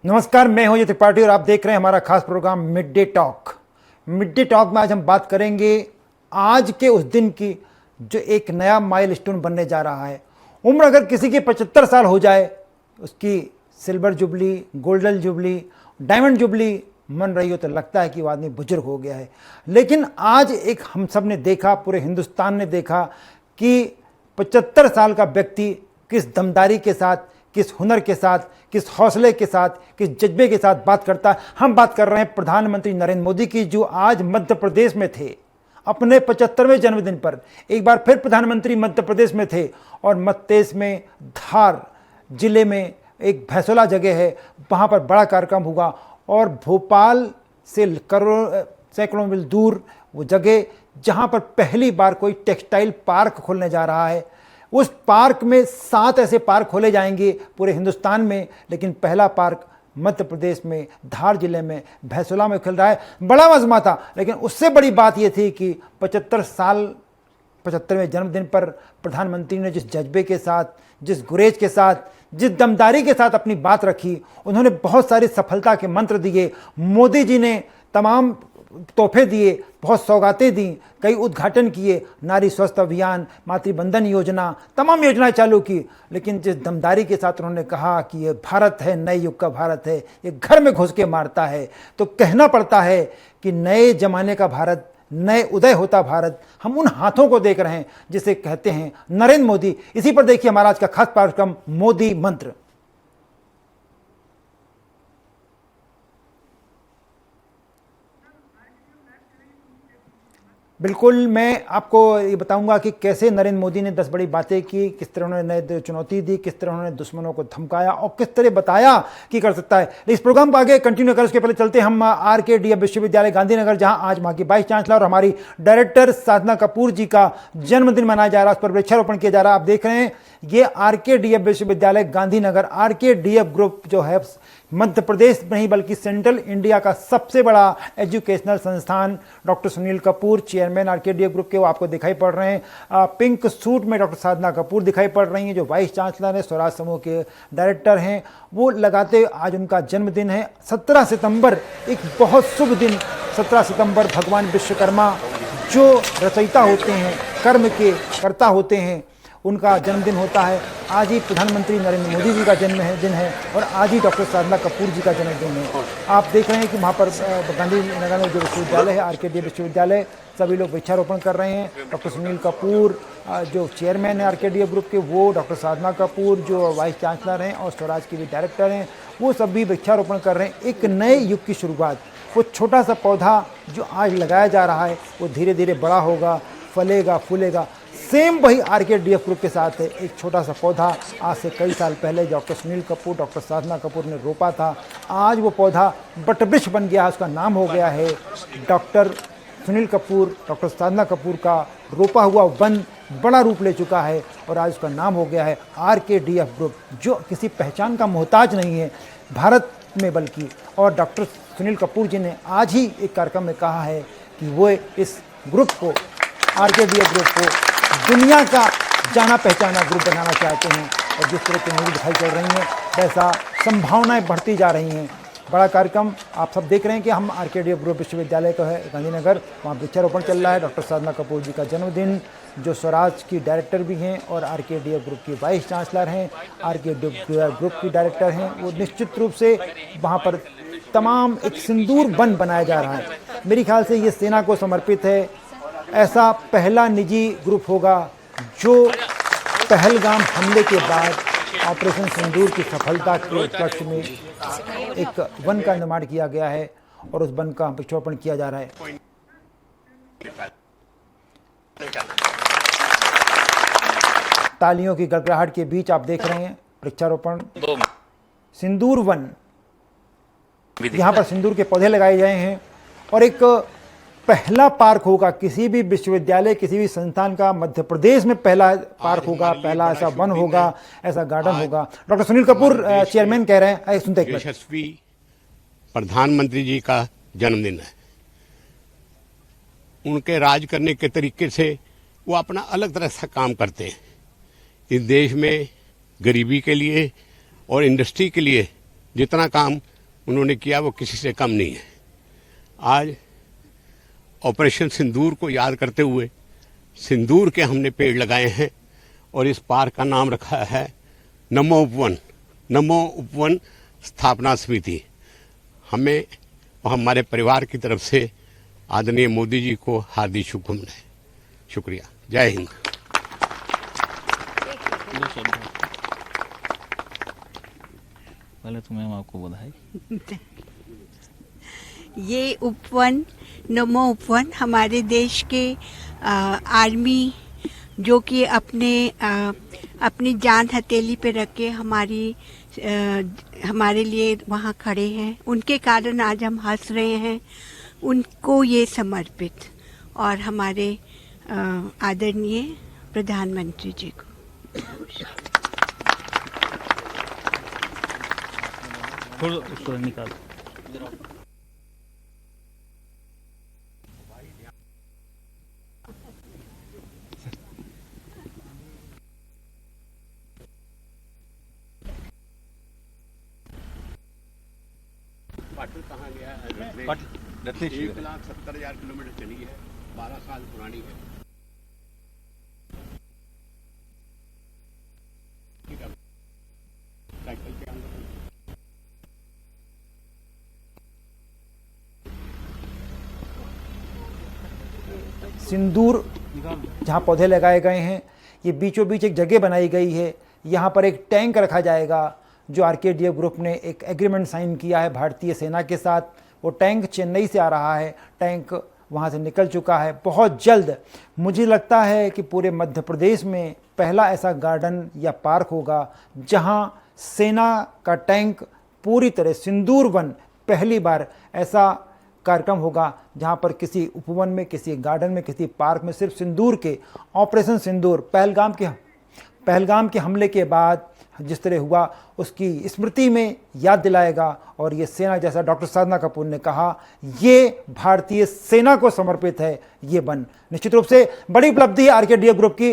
नमस्कार, मैं हूं त्रिपाठी और आप देख रहे हैं हमारा खास programme mid day talk. Mid day talk में आज हम बात करेंगे आज के उस दिन की जो एक नया माइलस्टोन बनने जा रहा है। उम्र अगर किसी की 75 साल हो जाए, उसकी silver jubilee, golden jubilee, diamond jubilee मन रही हो तो लगता है कि वो आदमी बुजुर्ग हो गया है। लेकिन आज एक हम सब ने देखा, पूरे हिंदुस्तान ने देखा कि 75 साल का व्यक्ति किस दमदारी के साथ, किस हुनर के साथ, किस हौसले के साथ, किस जज्बे के साथ बात करता है। हम बात कर रहे हैं प्रधानमंत्री नरेंद्र मोदी की, जो आज मध्य प्रदेश में थे अपने 75वें जन्मदिन पर। एक बार फिर प्रधानमंत्री मध्य प्रदेश में थे और मध्य प्रदेश में धार जिले में एक भैंसोला जगह है, वहाँ पर बड़ा कार्यक्रम होगा और भोपाल से सैकड़ों मील दूर वो जगह जहाँ पर पहली बार कोई टेक्सटाइल पार्क खोलने जा रहा है। उस पार्क में 7 ऐसे पार्क खोले जाएंगे पूरे हिंदुस्तान में, लेकिन पहला पार्क मध्य प्रदेश में धार जिले में भैंसोला में खुल रहा है। बड़ा मजमा था, लेकिन उससे बड़ी बात यह थी कि 75वें जन्मदिन पर प्रधानमंत्री ने जिस जज्बे के साथ, जिस गुरेज के साथ, जिस दमदारी के साथ अपनी बात रखी, उन्होंने बहुत सारी सफलता के मंत्र दिए। मोदी जी ने तमाम तोहफे दिए, बहुत सौगातें दी, कई उद्घाटन किए, नारी स्वस्थ अभियान, मातृबंधन योजना, तमाम योजनाएं चालू की। लेकिन जिस दमदारी के साथ उन्होंने कहा कि ये भारत है, नए युग का भारत है, ये घर में घुस के मारता है, तो कहना पड़ता है कि नए जमाने का भारत, नए उदय होता भारत हम उन हाथों को देख रहे हैं जिसे कहते हैं नरेंद्र मोदी। इसी पर देखिए हमारा आज का खास कार्यक्रम मोदी मंत्र। बिल्कुल, मैं आपको ये बताऊंगा कि कैसे नरेंद्र मोदी ने 10 बड़ी बातें की, किस तरह उन्होंने नए चुनौती दी, किस तरह उन्होंने दुश्मनों को धमकाया और किस तरह बताया कि कर सकता है। इस प्रोग्राम को आगे कंटिन्यू कर, उसके पहले चलते हम RKDF विश्वविद्यालय गांधीनगर, जहां आज वहां की वाइस चांसलर और हमारी डायरेक्टर साधना कपूर जी का जन्मदिन मनाया जा रहा है, उस पर वृक्षारोपण किया जा रहा है। आप देख रहे हैं ये RKDF विश्वविद्यालय गांधीनगर, RKDF ग्रुप जो है मध्य प्रदेश नहीं बल्कि सेंट्रल इंडिया का सबसे बड़ा एजुकेशनल संस्थान। Doctor Sunil Kapoor chairman RKDF group के, वो आपको दिखाई पड़ रहे हैं। पिंक सूट में डॉक्टर साधना कपूर दिखाई पड़ रही हैं, जो वाइस चांसलर है, स्वराज समूह के डायरेक्टर हैं। वो लगाते आज उनका जन्मदिन है 17 सितंबर, एक बहुत शुभ दिन। 17 सितंबर भगवान विश्वकर्मा जो रचयिता होते हैं, कर्म के कर्ता होते हैं, उनका जन्मदिन होता है। आज ही प्रधानमंत्री नरेंद्र मोदी जी का दिन है और आज ही डॉक्टर साधना कपूर जी का जन्मदिन है। आप देख रहे हैं कि वहाँ पर गांधीनगर में जो विश्वविद्यालय है RKDF विश्वविद्यालय, सभी लोग वृक्षारोपण कर रहे हैं। डॉक्टर सुनील कपूर जो चेयरमैन है RKDF ग्रुप के, वो डॉक्टर साधना कपूर जो वाइस चांसलर हैं और स्वराज के भी डायरेक्टर हैं, वो सभी वृक्षारोपण कर रहे हैं। एक नए युग की शुरुआत। वो छोटा सा पौधा जो आज लगाया जा रहा है वो धीरे धीरे बड़ा होगा, फलेगा, फूलेगा। सेम वही RKDF ग्रुप के साथ है। एक छोटा सा पौधा आज से कई साल पहले डॉक्टर सुनील कपूर, डॉक्टर साधना कपूर ने रोपा था। आज वो पौधा वटवृक्ष बन गया, उसका नाम हो गया है डॉक्टर सुनील कपूर, डॉक्टर साधना कपूर का रोपा हुआ वन बड़ा रूप ले चुका है और आज उसका नाम हो गया है RKDF ग्रुप, जो किसी पहचान का मोहताज नहीं है भारत में बल्कि। और डॉक्टर सुनील कपूर जी ने आज ही एक कार्यक्रम में कहा है कि वो इस ग्रुप को, RKDF ग्रुप को दुनिया का जाना पहचाना ग्रुप बनाना चाहते हैं। और जिस तरह की न्यूज़ दिखाई चल रही हैं, वैसा संभावनाएं बढ़ती जा रही हैं। बड़ा कार्यक्रम आप सब देख रहे हैं कि हम RKDF ग्रुप विश्वविद्यालय का है गांधीनगर, वहाँ वृक्षारोपण चल रहा है। डॉक्टर साधना कपूर जी का जन्मदिन, जो स्वराज की डायरेक्टर भी हैं और RKDF ग्रुप की वाइस चांसलर हैं, RKDF ग्रुप की डायरेक्टर हैं, वो निश्चित रूप से वहाँ पर तमाम एक सिंदूर वन बनाया जा रहा है। मेरे ख्याल से ये सेना को समर्पित है। ऐसा पहला निजी ग्रुप होगा जो पहलगाम हमले के बाद ऑपरेशन सिंदूर की सफलता के उपलक्ष्य में एक वन का निर्माण किया गया है और उस वन का वृक्षारोपण किया जा रहा है। तालियों की गड़गड़ाहट के बीच आप देख रहे हैं वृक्षारोपण सिंदूर वन। यहाँ पर सिंदूर के पौधे लगाए गए हैं और एक पहला पार्क होगा किसी भी विश्वविद्यालय, किसी भी संस्थान का मध्य प्रदेश में पहला पार्क होगा, पहला ऐसा वन होगा, ऐसा गार्डन होगा। डॉक्टर सुनील कपूर चेयरमैन कह रहे हैं, सुनते हैं। यशस्वी प्रधानमंत्री जी का जन्मदिन है। उनके राज करने के तरीके से वो अपना अलग तरह से काम करते हैं। इस देश में गरीबी के लिए और इंडस्ट्री के लिए जितना काम उन्होंने किया वो किसी से कम नहीं है। आज ऑपरेशन सिंदूर को याद करते हुए सिंदूर के हमने पेड़ लगाए हैं और इस पार्क का नाम रखा है नमो उपवन। नमो उपवन स्थापना समिति। हमें और हमारे परिवार की तरफ से आदरणीय मोदी जी को हार्दिक शुभकामनाएं। शुक्रिया। जय हिंद। पहले तो मैम आपको बधाई। ये उपवन नमो उपवन हमारे देश के आर्मी जो कि अपनी जान हथेली पे रख के हमारे लिए वहाँ खड़े हैं, उनके कारण आज हम हंस रहे हैं, उनको ये समर्पित और हमारे आदरणीय प्रधानमंत्री जी को। थोड़ा उसको निकाल। पाटन कहाँ गया है? 1,70,000 किलोमीटर चली है, 12 साल पुरानी है। साइकिल के अंदर सिंदूर जहाँ पौधे लगाए गए हैं, ये बीचों बीच एक जगह बनाई गई है। यहाँ पर एक टैंक रखा जाएगा जो आरकेडीएफ ग्रुप ने एक एग्रीमेंट साइन किया है भारतीय सेना के साथ। वो टैंक चेन्नई से आ रहा है, टैंक वहाँ से निकल चुका है। बहुत जल्द मुझे लगता है कि पूरे मध्य प्रदेश में पहला ऐसा गार्डन या पार्क होगा जहाँ सेना का टैंक पूरी तरह सिंदूर वन, पहली बार ऐसा कार्यक्रम होगा जहाँ पर किसी उपवन में, किसी गार्डन में, किसी पार्क में सिर्फ सिंदूर के ऑपरेशन सिंदूर पहलगाम के हमले के बाद जिस तरह हुआ उसकी स्मृति में याद दिलाएगा। और ये सेना, जैसा डॉक्टर साधना कपूर ने कहा, ये भारतीय सेना को समर्पित है ये वन। निश्चित रूप से बड़ी उपलब्धि है आरकेडीएफ ग्रुप की।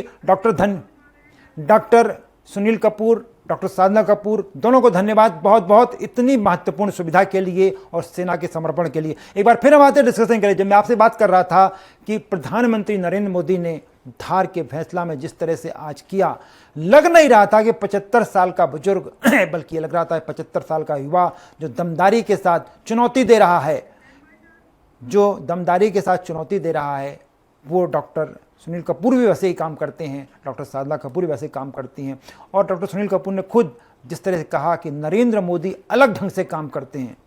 डॉक्टर सुनील कपूर, डॉक्टर साधना कपूर, दोनों को धन्यवाद बहुत बहुत, इतनी महत्वपूर्ण सुविधा के लिए और सेना के समर्पण के लिए। एक बार फिर हम आते डिस्कशन करें। जब मैं आपसे बात कर रहा था कि प्रधानमंत्री नरेंद्र मोदी ने धार के फैसला में जिस तरह से आज किया, लग नहीं रहा था कि 75 साल का बुजुर्ग बल्कि लग रहा था 75 साल का युवा जो दमदारी के साथ चुनौती दे रहा है, वो डॉक्टर सुनील कपूर भी वैसे ही काम करते हैं, डॉक्टर साधना कपूर भी वैसे ही काम करती हैं। और डॉक्टर सुनील कपूर ने खुद जिस तरह से कहा कि नरेंद्र मोदी अलग ढंग से काम करते हैं।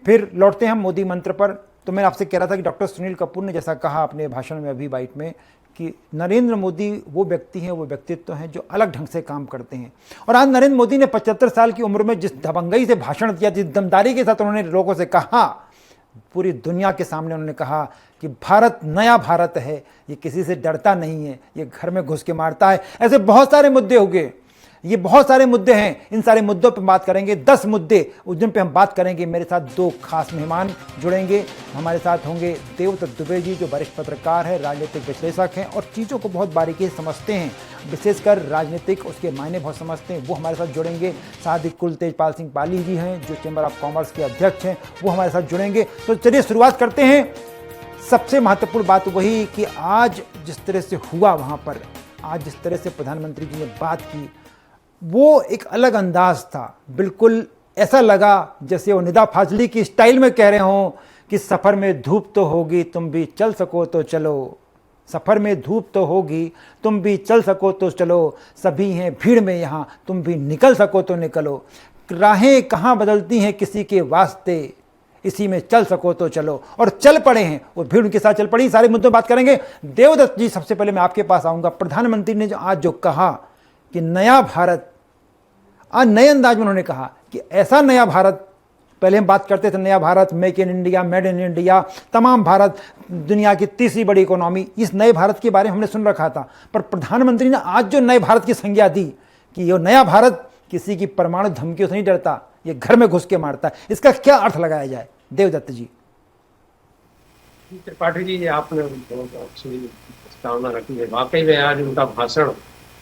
फिर लौटते हैं हम मोदी मंत्र पर। तो मैं आपसे कह रहा था कि डॉक्टर सुनील कपूर ने जैसा कहा अपने भाषण में अभी बाइट में कि नरेंद्र मोदी वो व्यक्ति हैं, वो व्यक्तित्व हैं जो अलग ढंग से काम करते हैं। और आज नरेंद्र मोदी ने 75 साल की उम्र में जिस दबंगई से भाषण दिया, जिस दमदारी के साथ उन्होंने लोगों से कहा, पूरी दुनिया के सामने उन्होंने कहा कि भारत नया भारत है, ये किसी से डरता नहीं है, ये घर में घुस के मारता है। ऐसे बहुत सारे मुद्दे हो गए, ये बहुत सारे मुद्दे हैं, इन सारे मुद्दों पर बात करेंगे। 10 मुद्दे उस दिन पे हम बात करेंगे। मेरे साथ 2 खास मेहमान जुड़ेंगे। हमारे साथ होंगे देवदत्त दुबे जी जो वरिष्ठ पत्रकार है, राजनीतिक विश्लेषक हैं और चीज़ों को बहुत बारीकी से समझते हैं, विशेषकर राजनीतिक उसके मायने बहुत समझते हैं, वो हमारे साथ जुड़ेंगे। साथ ही कुल तेजपाल सिंह पाली जी हैं जो चैम्बर ऑफ कॉमर्स के अध्यक्ष हैं, वो हमारे साथ जुड़ेंगे। तो चलिए शुरुआत करते हैं। सबसे महत्वपूर्ण बात वही कि आज जिस तरह से हुआ वहाँ पर, आज जिस तरह से प्रधानमंत्री जी ने बात की, वो एक अलग अंदाज था। बिल्कुल ऐसा लगा जैसे वो निदा फाजली की स्टाइल में कह रहे हों कि सफ़र में धूप तो होगी, तुम भी चल सको तो चलो। सफ़र में धूप तो होगी, तुम भी चल सको तो चलो। सभी हैं भीड़ में यहाँ, तुम भी निकल सको तो निकलो। राहें कहाँ बदलती हैं किसी के वास्ते, इसी में चल सको तो चलो। और चल पड़े हैं, और भीड़ उनके साथ चल पड़ी। सारे मुद्दों बात करेंगे। देवदत्त जी, सबसे पहले मैं आपके पास आऊँगा। प्रधानमंत्री ने आज जो कहा कि नया भारत, आज नए अंदाज में उन्होंने कहा कि ऐसा नया भारत, पहले हम बात करते थे नया Bharat, make in India, made in India, तमाम भारत, दुनिया की तीसरी बड़ी इकोनॉमी, इस नए भारत के बारे में हमने सुन रखा था। पर प्रधानमंत्री ने आज जो नए भारत की संज्ञा दी कि ये नया भारत किसी की परमाणु धमकियों से नहीं डरता, ये घर में घुस के मारता है, इसका क्या अर्थ लगाया जाए? देवदत्त जी। त्रिपाठी जी, आपने बहुत अच्छी प्रस्तावना रखी है। वाकई में आज उनका भाषण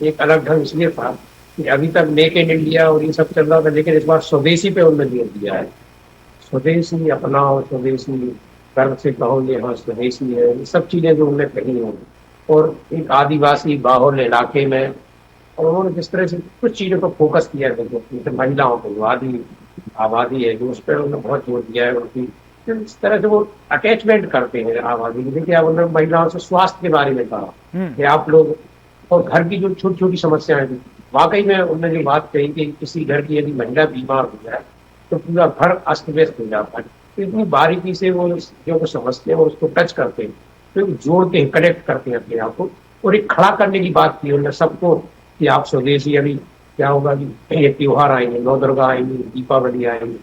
एक अलग ढंग इसलिए था कि अभी तक मेक इन इंडिया और ये सब चल रहा था, लेकिन इस बार स्वदेशी पे उन्होंने जोर दिया है। स्वदेशी अपनाओ, स्वदेशी गर्व से कहो ये हाँ स्वदेशी है, ये सब चीजें जो उन्होंने कही हैं। और एक आदिवासी बाहुल इलाके में और उन्होंने जिस तरह से कुछ चीजों पर फोकस किया है, जैसे महिलाओं को आबादी है जो उस पर उन्होंने बहुत जोर दिया है उनकी, इस तरह से वो अटैचमेंट करते हैं आबादी की। देखिए आप उन्होंने महिलाओं से स्वास्थ्य के बारे में कहा कि आप लोग, और घर की जो छोटी छोटी समस्याएं थी, वाकई में उन्होंने जो बात कही कि किसी घर की यदि महिला बीमार हो जाए तो पूरा घर अस्त व्यस्त हो जाता है। तो इतनी बारीकी से वो चीजों को समझते हैं और उसको टच करते हैं, तो जोड़ते हैं, कनेक्ट करते हैं अपने आप को। और एक खड़ा करने की बात की उन्होंने सबको कि आप स्वदेशी, अभी क्या होगा कि ये त्योहार आएंगे, नौ दुर्गा आएंगी, दीपावली आएंगी,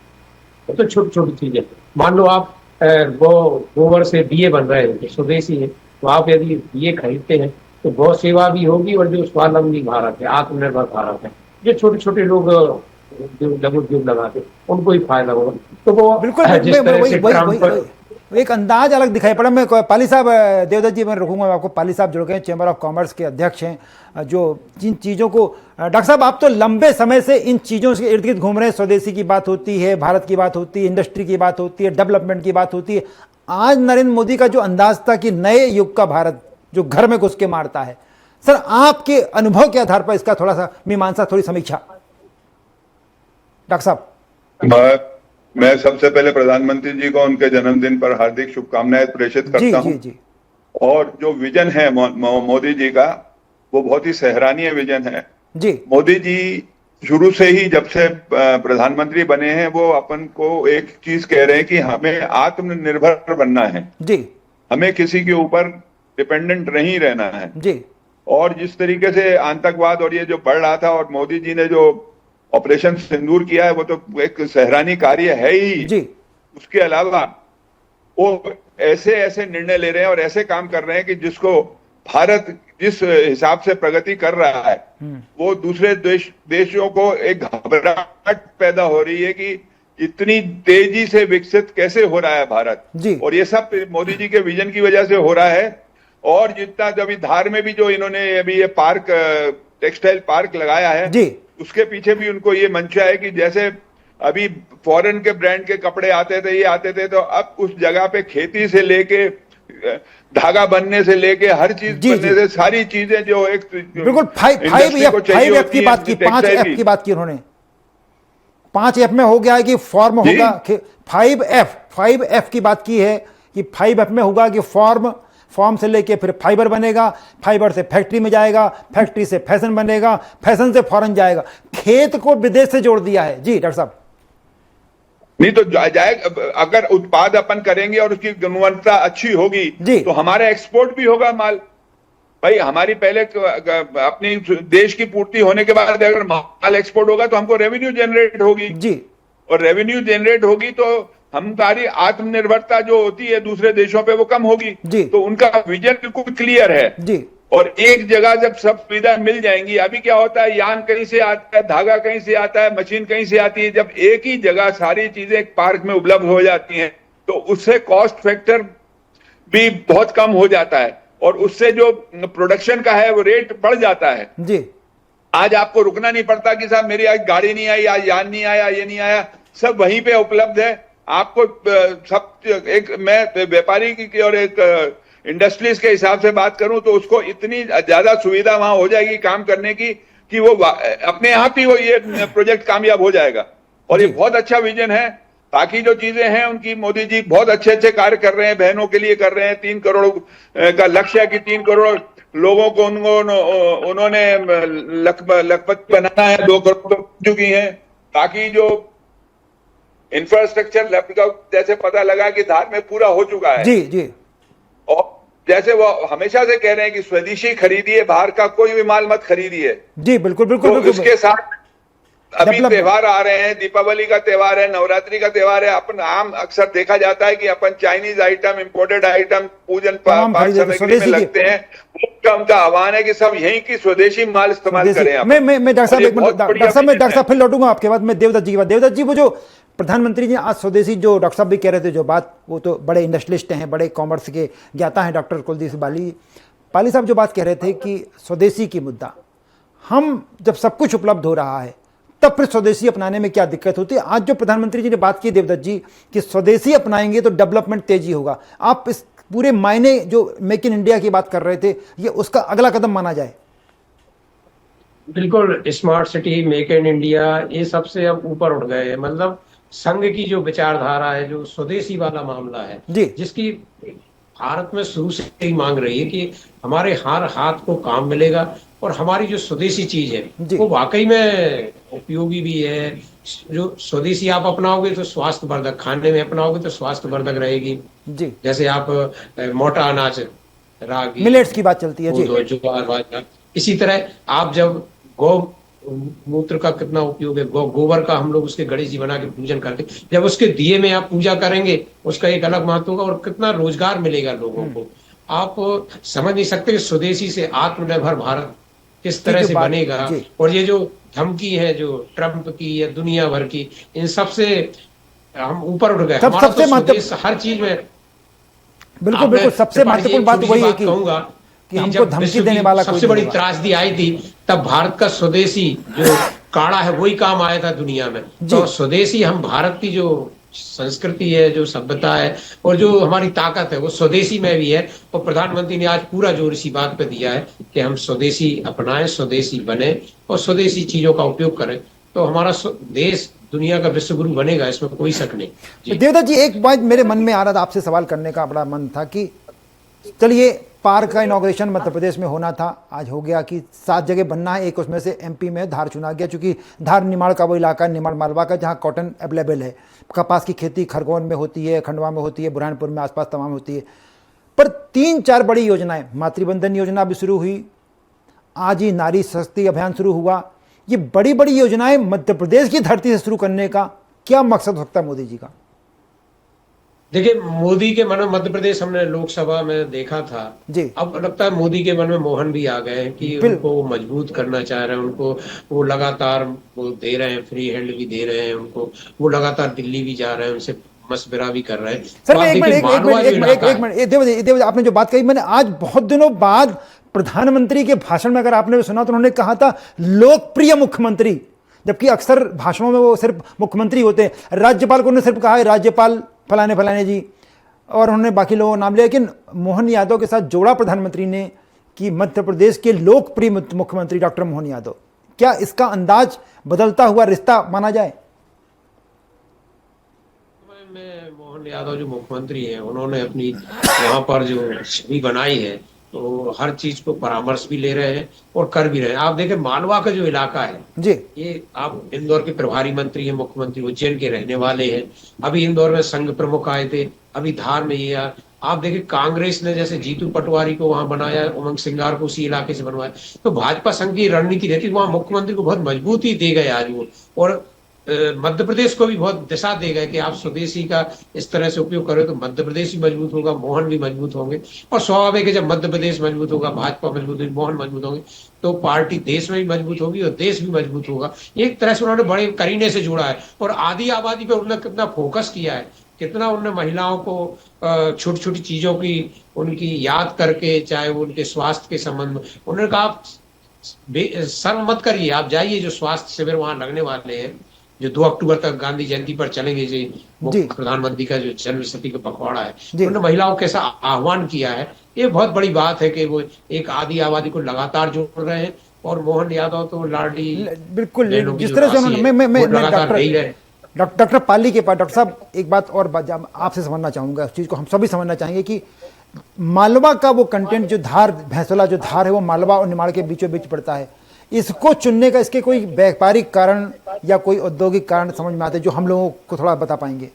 तो छोटी छोटी चीजें। मान लो आप गोबर से दिए बन रहे हैं, स्वदेशी है, तो आप यदि दिए खरीदते हैं तो गौ सेवा भी होगी और जो स्वावलंबी भारत है, आत्मनिर्भर भारत है, जो छोटे छोटे लोग जो लघु उद्योग लगाते उनको ही फायदा होगा। तो वो बिल्कुल जिस तरह से ट्रम्प एक अंदाज अलग दिखाई पड़ा। मैं पाली साहब, देवदत्त जी मैं रखूंगा आपको, पाली साहब जुड़ गए, चैम्बर ऑफ कॉमर्स के अध्यक्ष हैं, जो जिन चीज़ों को, डॉक्टर साहब आप तो लंबे समय से इन चीज़ों के इर्द गिर्द घूम रहे हैं। स्वदेशी की बात होती है, भारत की बात होती है, इंडस्ट्री की बात होती है, डेवलपमेंट की बात होती है। आज नरेंद्र मोदी का जो अंदाज था कि नए युग का भारत जो घर में घुस के मारता है, सर आपके अनुभव के आधार पर इसका थोड़ा सा मीमांसा, थोड़ी समीक्षा डॉक्टर साहब। मैं सबसे पहले प्रधानमंत्री जी को उनके जन्मदिन पर हार्दिक शुभकामनाएं प्रेषित करता हूं। और जो विजन है मोदी जी का, वो बहुत ही सराहनीय विजन है जी। मोदी जी शुरू से ही, जब से प्रधानमंत्री बने हैं, वो अपन को एक चीज कह रहे हैं कि हमें आत्मनिर्भर बनना है जी, हमें किसी के ऊपर डिपेंडेंट नहीं रहना है जी। और जिस तरीके से आतंकवाद और ये जो बढ़ रहा था, और मोदी जी ने जो ऑपरेशन सिंदूर किया है, वो तो एक सराहनीय कार्य है ही जी। उसके अलावा वो ऐसे ऐसे निर्णय ले रहे हैं और ऐसे काम कर रहे हैं कि जिसको भारत जिस हिसाब से प्रगति कर रहा है, वो दूसरे देशों को एक घबराहट पैदा हो रही है कि इतनी तेजी से विकसित कैसे हो रहा है भारत जी। और ये सब मोदी जी के विजन की वजह से हो रहा है। और जितना अभी धार में भी जो इन्होंने अभी ये पार्क, टेक्सटाइल पार्क लगाया है जी, उसके पीछे भी उनको ये मंशा है कि जैसे अभी फॉरेन के ब्रांड के कपड़े आते थे, ये आते थे, तो अब उस जगह पे खेती से लेके धागा बनने से लेके हर चीज बनने से सारी चीजें जो एक बिल्कुल 5F की बात की, 5F की बात की उन्होंने। 5F में हो गया है कि फॉर्म होगा, 5F की बात की है कि 5F में होगा कि फॉर्म से लेके फिर फाइबर बनेगा, फाइबर से फैक्ट्री में जाएगा, फैक्ट्री से फैशन बनेगा, फैशन से फॉरेन जाएगा। खेत को विदेश से जोड़ दिया है जी डॉक्टर साहब। नहीं तो जाएगा, अगर उत्पाद अपन करेंगे और उसकी गुणवत्ता अच्छी होगी तो हमारा एक्सपोर्ट भी होगा माल। भाई हमारी पहले अपनी देश की पूर्ति होने के बाद अगर माल एक्सपोर्ट होगा तो हमको रेवेन्यू जनरेट होगी जी, और रेवेन्यू जनरेट होगी तो हमारी आत्मनिर्भरता जो होती है दूसरे देशों पे वो कम होगी जी। तो उनका विजन बिल्कुल क्लियर है जी। और एक जगह जब सब सुविधा मिल जाएंगी, अभी क्या होता है, यान कहीं से आता है, धागा कहीं से आता है, मशीन कहीं से आती है, जब एक ही जगह सारी चीजें एक पार्क में उपलब्ध हो जाती हैं तो उससे कॉस्ट फैक्टर भी बहुत कम हो जाता है और उससे जो प्रोडक्शन का है वो रेट बढ़ जाता है जी। आज आपको रुकना नहीं पड़ता कि साहब मेरी आज गाड़ी नहीं आई, आज यान नहीं आया, ये नहीं आया, सब वहीं पे उपलब्ध है आपको। सब एक मैं व्यापारी की और एक इंडस्ट्रीज के हिसाब से बात करूं तो उसको इतनी ज्यादा सुविधा वहां हो जाएगी काम करने की कि वो अपने आप ही वो ये प्रोजेक्ट कामयाब हो जाएगा। और ये बहुत अच्छा विजन है। बाकी जो चीजें हैं उनकी मोदी जी बहुत अच्छे अच्छे कार्य कर रहे हैं, बहनों के लिए कर रहे हैं। 3 करोड़ का लक्ष्य है कि 3 करोड़ लोगों को उन्होंने लखपति बनाना है, 2 करोड़ चुकी है। बाकी जो इंफ्रास्ट्रक्चर लैपटॉप जैसे पता लगा कि धार में पूरा हो चुका है जी जी। और जैसे वो हमेशा से कह रहे हैं कि स्वदेशी खरीदिए, बाहर का कोई भी माल मत खरीदिए जी। बिल्कुल बिल्कुल। तो इसके साथ अभी त्योहार आ रहे हैं, दीपावली का त्योहार है, नवरात्रि का त्योहार है। अपन आम अक्सर देखा जाता है कि अपन चाइनीज आइटम, इंपोर्टेड आइटम पूजन पाठ सामग्री में लगते हैं। उनका आह्वान है कि सब यहीं की स्वदेशी माल इस्तेमाल करें। मैं डॉक्टर साहब फिर लौटूंगा आपके बाद। मैं देवदत्त जी के बाद, देवदत्त जी वो जो प्रधानमंत्री जी आज स्वदेशी, जो डॉक्टर साहब भी कह रहे थे जो बात, वो तो बड़े इंडस्ट्रियलिस्ट हैं, बड़े कॉमर्स के ज्ञाता हैं डॉक्टर कुलदीप पाली साहब जो बात कह रहे थे कि स्वदेशी की मुद्दा, हम जब सब कुछ उपलब्ध हो रहा है तब फिर स्वदेशी अपनाने में क्या दिक्कत होती है? आज जो प्रधानमंत्री जी ने बात की देवदत्त जी कि स्वदेशी अपनाएंगे तो डेवलपमेंट तेजी होगा, आप इस पूरे मायने जो मेक इन इंडिया की बात कर रहे थे ये उसका अगला कदम माना जाए? बिल्कुल, smart city, make in India, ये सबसे अब ऊपर उठ गए हैं। मतलब संघ की जो विचारधारा है, जो स्वदेशी वाला मामला है जी, जिसकी भारत में शुरू से ही मांग रही है कि हमारे हर हाथ को काम मिलेगा और हमारी जो स्वदेशी चीज है वो वाकई में उपयोगी भी है। जो स्वदेशी आप अपनाओगे तो स्वास्थ्यवर्धक, खाने में अपनाओगे तो स्वास्थ्यवर्धक रहेगी। जी, जैसे आप मोटा अनाज, रागी, मिलेट्स की बात चलती है जी। ज्वार, बाजरा, इसी तरह आप जब गौ मूत्र का कितना उपयोग है, गोबर का हम लोग उसके गणेश जी बना के पूजन करते, जब उसके दिए में आप पूजा करेंगे उसका एक अलग महत्व होगा और कितना रोजगार मिलेगा लोगों को। आप समझ नहीं सकते कि स्वदेशी से आत्मनिर्भर भारत किस तरह से बनेगा। और ये जो धमकी है जो ट्रंप की या दुनिया भर की, इन सब से हम ऊपर उठ गए। हमारा तो स्वदेश हर चीज में। बिल्कुल बिल्कुल, सबसे महत्वपूर्ण बात वही है कि कहूंगा कि हमको धमकी देने वाला सबसे बड़ी त्रासदी आई थी तब भारत का स्वदेशी जो काढ़ा है वही काम आया था दुनिया में। तो स्वदेशी, हम भारत की जो संस्कृति है, जो सभ्यता है और जो हमारी ताकत है वो स्वदेशी में भी है। और प्रधानमंत्री ने आज पूरा जोर इसी बात पे दिया है कि हम स्वदेशी अपनाएं, स्वदेशी बने और स्वदेशी चीजों का उपयोग करें, तो हमारा देश दुनिया का विश्वगुरु बनेगा, इसमें कोई शक नहीं। देवदत्त जी, एक बात मेरे मन में आ रहा था, आपसे सवाल करने का बड़ा मन था कि चलिए पार्क का इनॉग्रेशन मध्य प्रदेश में होना था, आज हो गया कि 7 जगह बनना है, एक उसमें से एमपी में धार चुना गया, क्योंकि धार निमाड़ का वो इलाका है, निमाड़ मालवा का, जहाँ कॉटन अवेलेबल है। कपास की खेती खरगोन में होती है, खंडवा में होती है, बुरहानपुर में आसपास तमाम होती है। पर 3-4 बड़ी योजनाएं, मातृबंधन योजना भी शुरू हुई, आज ही नारी शक्ति अभियान शुरू हुआ, ये बड़ी बड़ी योजनाएं मध्य प्रदेश की धरती से शुरू करने का क्या मकसद हो सकता है मोदी जी का? देखिए, मोदी के मन में मध्य प्रदेश हमने लोकसभा में देखा था जी। अब लगता है मोदी के मन में मोहन भी आ गए हैं कि उनको मजबूत करना चाह रहे हैं। उनको वो लगातार वो दे रहे हैं, फ्री हैंड भी दे रहे हैं उनको, वो लगातार दिल्ली भी जा रहे हैं, उनसे मशवरा भी कर रहे हैं। सर एक मिनट, आपने जो बात कही, मैंने आज बहुत दिनों बाद प्रधानमंत्री के भाषण में अगर आपने सुना तो उन्होंने कहा था लोकप्रिय मुख्यमंत्री, जबकि अक्सर भाषणों में वो सिर्फ मुख्यमंत्री होते हैं। राज्यपाल को उन्होंने सिर्फ कहा है राज्यपाल फलाने फलाने जी, और उन्होंने बाकी लोगों का नाम लिया, लेकिन मोहन यादव के साथ जोड़ा प्रधानमंत्री ने कि मध्य प्रदेश के लोकप्रिय मुख्यमंत्री डॉक्टर मोहन यादव। क्या इसका अंदाज बदलता हुआ रिश्ता माना जाए? मोहन यादव जो मुख्यमंत्री हैं, उन्होंने अपनी वहां पर जो छवि बनाई है तो हर चीज को परामर्श भी ले रहे हैं और कर भी रहे हैं। आप देखें मालवा का जो इलाका है जी, ये, आप इंदौर के प्रभारी मंत्री हैं, मुख्यमंत्री उज्जैन के रहने वाले हैं, अभी इंदौर में संघ प्रमुख आए थे, अभी धार में ये आप देखें कांग्रेस ने जैसे जीतू पटवारी को वहां बनाया, उमंग सिंगार को उसी इलाके से बनवाया। तो भाजपा संघ की रणनीति रहती है, वहां मुख्यमंत्री को बहुत मजबूती दे गए आज वो, और मध्य प्रदेश को भी बहुत दिशा दे गए कि आप स्वदेशी का इस तरह से उपयोग करें तो मध्य प्रदेश भी मजबूत होगा, मोहन भी मजबूत होंगे। और स्वाभाविक है जब मध्य प्रदेश मजबूत होगा, भाजपा मजबूत होगी, मोहन मजबूत होंगे, तो पार्टी देश में भी मजबूत होगी और देश भी मजबूत होगा। एक तरह से उन्होंने बड़े करीने से जोड़ा है और आधी आबादी पे उन्होंने कितना फोकस किया है, कितना उन्होंने महिलाओं को छोटी छोटी चीजों की उनकी याद करके, चाहे वो उनके स्वास्थ्य के संबंध में, उन्होंने कहा आप शर्म मत करिए, आप जाइए, जो स्वास्थ्य शिविर वहां लगने वाले हैं जो 2 अक्टूबर तक गांधी जयंती पर चलेंगे, जो प्रधानमंत्री का जो जन्म शती का पखवाड़ा है, उन्होंने महिलाओं के साथ आह्वान किया है। ये बहुत बड़ी बात है कि वो एक आधी आबादी को लगातार जोड़ रहे हैं। और मोहन यादव तो लाडली, बिल्कुल जिस तरह से उन्होंने, डॉक्टर पाली के पास, डॉक्टर साहब एक बात और आपसे समझना चाहूंगा, उस चीज को हम सभी समझना चाहेंगे कि मालवा का वो कंटेंट जो धार, भैंसवाला जो धार है वो मालवा और निमाड़ के बीचों बीच पड़ता है, इसको चुनने का इसके कोई व्यापारिक कारण या कोई औद्योगिक कारण समझ में आते जो हम लोगों को थोड़ा बता पाएंगे?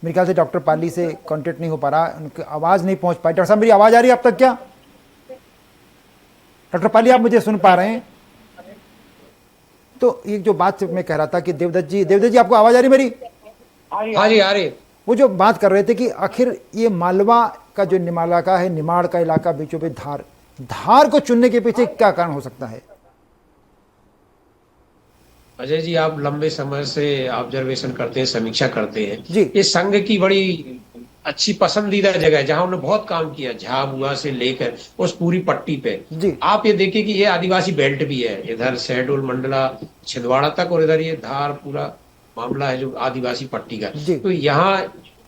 मेरे ख्याल से डॉक्टर पाली से कांटेक्ट नहीं हो पा रहा, उनकी आवाज नहीं पहुंच पाई। डॉक्टर साहब मेरी आवाज आ रही है अब तक क्या? डॉक्टर पाली आप मुझे सुन पा रहे हैं? तो ये जो बात मैं कह रहा था कि देवदत्त जी आपको आवाज आ रही मेरी? हाँ जी आ रही। वो जो बात कर रहे थे कि आखिर ये मालवा का जो निमाड़ा का है, निमाड़ का इलाका बीचों बीच धार को चुनने के पीछे क्या कारण हो सकता है? अजय जी, आप लंबे समय से ऑब्जर्वेशन करते हैं, समीक्षा करते हैं जी। ये संघ की बड़ी अच्छी पसंदीदा जगह है जहां उन्होंने बहुत काम किया, झाबुआ से लेकर उस पूरी पट्टी पे। आप ये देखिए कि ये आदिवासी बेल्ट भी है, इधर शहडोल मंडला छिंदवाड़ा तक, और इधर ये धार पूरा मामला है जो आदिवासी पट्टी का। तो यहाँ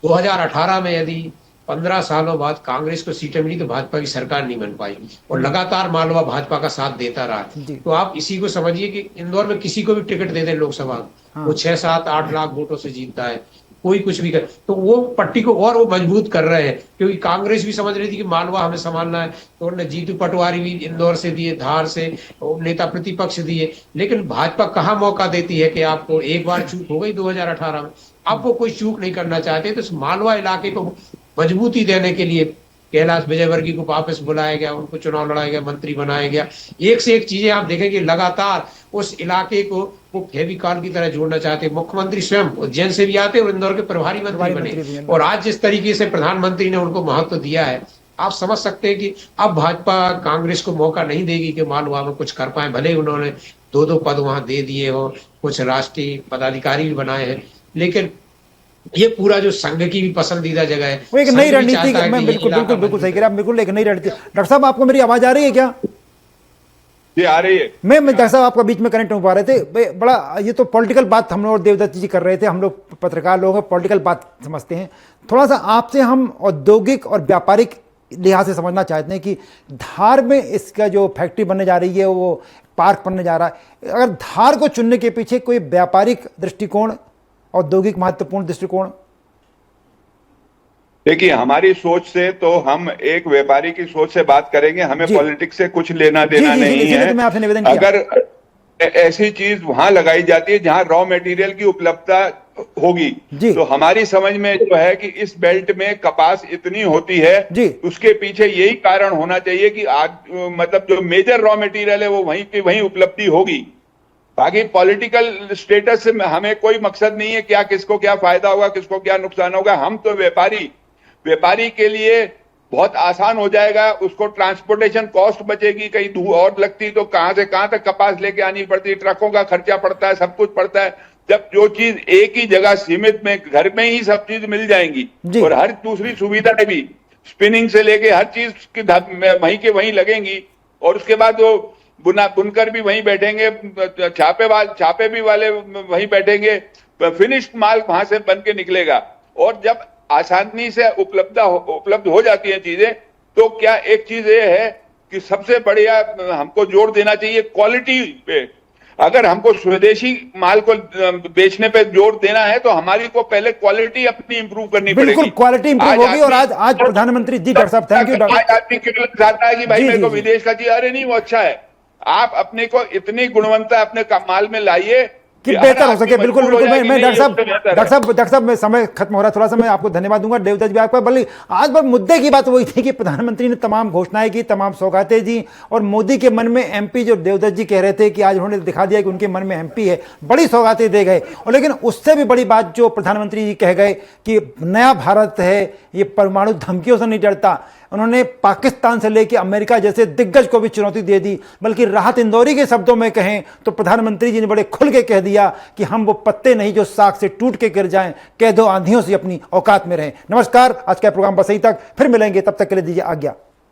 2018 में यदि 15 सालों बाद कांग्रेस को सीटें मिली तो भाजपा की सरकार नहीं बन पाई, और लगातार मालवा भाजपा का साथ देता रहा। तो आप इसी को समझिए कि इंदौर में किसी को भी टिकट दे दें लोकसभा, वो 6, 7, 8 लाख वोटों से जीतता है, कोई कुछ भी कर। तो वो पट्टी को और वो मजबूत कर रहे हैं, क्योंकि कांग्रेस भी समझ रही थी कि मालवा हमें संभालना है, तो उन्होंने जीतू पटवारी भी इंदौर से दिए, धार से नेता प्रतिपक्ष दिए। लेकिन भाजपा कहाँ मौका देती है कि आपको एक बार चूक हो गई 2018 में, अब वो कोई चूक नहीं करना चाहते। तो इस मालवा इलाके को मजबूती देने के लिए कैलाश विजयवर्गीय को वापस बुलाया गया, उनको चुनाव लड़ाया गया, मंत्री बनाया गया। एक से एक चीजें आप देखेंगे, लगातार उस इलाके को वो फेविकॉल की तरह जोड़ना चाहते। मुख्यमंत्री स्वयं उज्जैन से भी आते और इंदौर के प्रभारी मंत्री बने, और आज जिस तरीके से प्रधानमंत्री ने उनको महत्व दिया है, आप समझ सकते हैं कि अब भाजपा कांग्रेस को मौका नहीं देगी कि मालवा में कुछ कर पाए। भले उन्होंने 2-2 पद वहां दे दिए हो, कुछ राष्ट्रीय पदाधिकारी भी बनाए हैं, लेकिन ये पूरा जो संघ की भी पसंदीदा जगह है, वो एक नई रणनीति। मैं बिल्कुल सही कह रहा, बिल्कुल एक नई रणनीति। डॉक्टर साहब, आपको मेरी आवाज आ रही है क्या? जी आ रही है। मैं डॉक्टर साहब आपका बीच में कनेक्ट हो पा रहे थे। बड़ा ये तो पॉलिटिकल बात हम लोग और देवदत्त जी कर रहे थे, हम लोग पत्रकार लोग हैं, पॉलिटिकल बात समझते हैं। थोड़ा सा आपसे हम औद्योगिक और व्यापारिक लिहाज से समझना चाहते हैं कि धार में इसका जो फैक्ट्री बनने जा रही है, वो पार्क बनने जा रहा है, अगर धार को चुनने के पीछे कोई व्यापारिक दृष्टिकोण, औद्योगिक महत्वपूर्ण दृष्टिकोण? देखिए, हमारी सोच से तो हम एक व्यापारी की सोच से बात करेंगे, हमें पॉलिटिक्स से कुछ लेना देना नहीं है। तो मैं आपसे निवेदन किया। अगर ऐसी चीज वहां लगाई जाती है जहां रॉ मटेरियल की उपलब्धता होगी, तो हमारी समझ में जो है कि इस बेल्ट में कपास इतनी होती है, उसके पीछे यही कारण होना चाहिए कि आज मतलब जो मेजर रॉ मटेरियल है वो वहीं की वहीं उपलब्धि होगी। बाकी पॉलिटिकल स्टेटस से हमें कोई मकसद नहीं है, क्या किसको क्या फायदा होगा, किसको क्या नुकसान होगा। हम तो व्यापारी के लिए बहुत आसान हो जाएगा, उसको ट्रांसपोर्टेशन कॉस्ट बचेगी, कहीं दूर और लगती तो कहां से कहां तक कपास लेके आनी पड़ती, ट्रकों का खर्चा पड़ता है, सब कुछ पड़ता है। जब जो चीज एक ही जगह सीमित में घर में ही सब चीज मिल जाएंगी, और हर दूसरी सुविधाएं भी स्पिनिंग से लेके हर चीज की वहीं के वहीं लगेंगी, और उसके बाद वो बुनकर भी वहीं बैठेंगे, छापे भी वाले वहीं बैठेंगे, फिनिश्ड माल वहां से बन के निकलेगा। और जब आसानी से उपलब्ध हो जाती है चीजें, तो क्या एक चीज ये है कि सबसे बढ़िया हमको जोर देना चाहिए क्वालिटी पे। अगर हमको स्वदेशी माल को बेचने पे जोर देना है तो हमारी को पहले क्वालिटी अपनी इंप्रूव करनी पड़ेगी। बिल्कुल क्वालिटी इंप्रूव होगी। और आज प्रधानमंत्री जी, डॉक्टर साहब थैंक यू। आज आदमी केवल चाहता है कि भाई मेरे को विदेश का चाहिए, अरे नहीं वो अच्छा है, आप अपने को इतनी गुणवत्ता अपने माल में लाइए कि बेहतर हो सके। बिल्कुल मैं डॉक्टर साहब मैं समय खत्म हो रहा है, थोड़ा सा मैं आपको धन्यवाद दूंगा। देवदत्त जी आपका, बल्कि आज पर मुद्दे की बात वही थी कि प्रधानमंत्री ने तमाम घोषणाएं की, तमाम सौगातें दी, और मोदी के मन में एमपी, जो देवदत्त जी कह रहे थे कि आज उन्होंने दिखा दिया कि उनके मन में एमपी है, बड़ी सौगातें दे गए। और लेकिन उससे भी बड़ी बात जो प्रधानमंत्री जी कह गए कि नया भारत है, ये परमाणु धमकियों से नहीं डरता। उन्होंने पाकिस्तान से लेकर अमेरिका जैसे दिग्गज को भी चुनौती दे दी। बल्कि राहत इंदौरी के शब्दों में कहें तो प्रधानमंत्री जी ने बड़े खुल के कह दिया कि हम वो पत्ते नहीं जो साग से टूट के गिर जाएं, कह दो आंधियों से अपनी औकात में रहें। नमस्कार, आज का प्रोग्राम बस यहीं तक, फिर मिलेंगे, तब तक के लिए दीजिए आज्ञा।